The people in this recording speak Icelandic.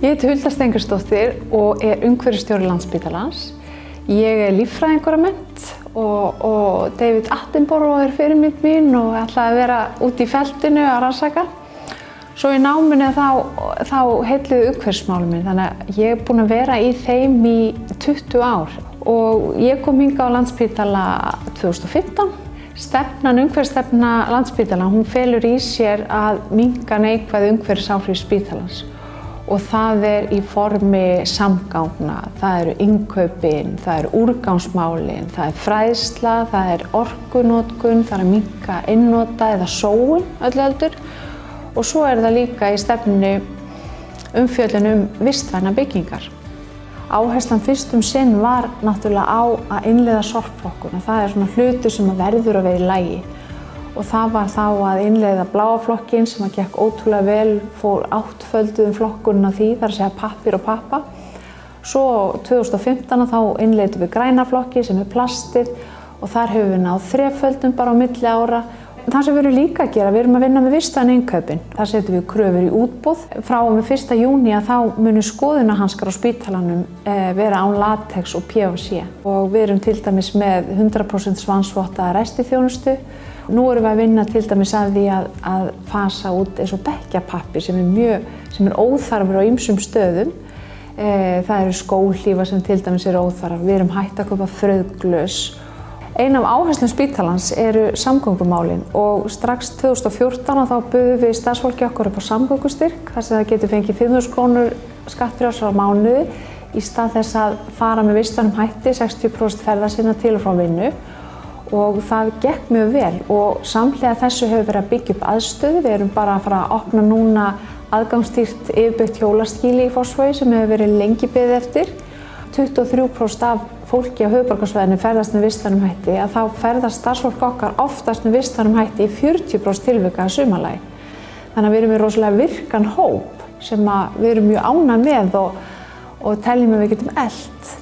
Ég heiti Hulda Steingrímsdóttir og umhverfisstjóri Landspítalans. Ég líffræðingur að mennt og David Attenborough fyrirmynd mín og ætlaði að vera úti í feltinu að rannsaka. Svo í náminu þá heilluðu umhverfismálin mín, þannig að ég er búin að vera í þeim í 20 ár. Og ég kom hingað á Landspítala 2015. Umhverfisstefna Landspítala, hún felur í sér að minnka neikvæð umhverfisáhrif spítalans. Og það er í formi samgangna, það eru innkaupin, það eru úrgangsmálin, það er fræðsla, það er orkunotkun, það er að minnka einnota eða sóun öllu heldur. Og svo er það líka í stefnunni umfjöllun vistvænar byggingar. Áherslan fyrst sinn var náttúrulega á að innleiða sorpflokkun og það er svona hlutur sem verður að vera í lagi. Og það var þá að innleiða bláa flokkinn sem gekk ótrúlega vel, fór áttfölduðum flokkunum af því, það er að segja pappír og pappa. Svo 2015 þá innleiddum við græna flokki sem er plastið og þar höfum við náð þreföldum bara á milli ára. Það sem við erum líka að gera, við erum að vinna með vistvæn innkaupin. Þar setjum við kröfur í útboð. Frá og með 1. júní þá munu skoðunarhanskar á spítalanum vera án latex og PVC. Og við erum til dæmis með 100% svansvottaða ræstiþjónustu. Nú erum við að vinna til dæmis að því að fasa út eins og bekkjapappír sem er óþarfur á ýmsum stöðum. Það eru skóhlífar sem til dæmis eru óþarfar. Við erum hætt að kaupa frauðglös. Ein af áherslum spítalans eru samgöngumálin og strax 2014 þá buðum við starfsfólki okkar upp á samgöngustyrk þar sem það getur fengið 5.000 krónur skattfrjálsar á mánuði í stað þess að fara með vistvænum hætti 60% ferða sinna til og frá vinnu. Og það gekk mjög vel og samhliða þessu hefur verið að byggja upp aðstöðu. Við erum bara að fara að opna núna aðgangsstýrt yfirbyggt hjólaskýli í Fossvogi sem hefur verið lengi beðið eftir. 23% af fólki á höfuðborgarsvæðinu ferðast með vistvænum hætti að þá ferðast starfsfólk okkar oftast með vistvænum hætti í 40% tilvika að sumarlagi. Þannig að við erum með rosalega virkan hóp sem við erum mjög ánægð með og teljum að við getum eflt.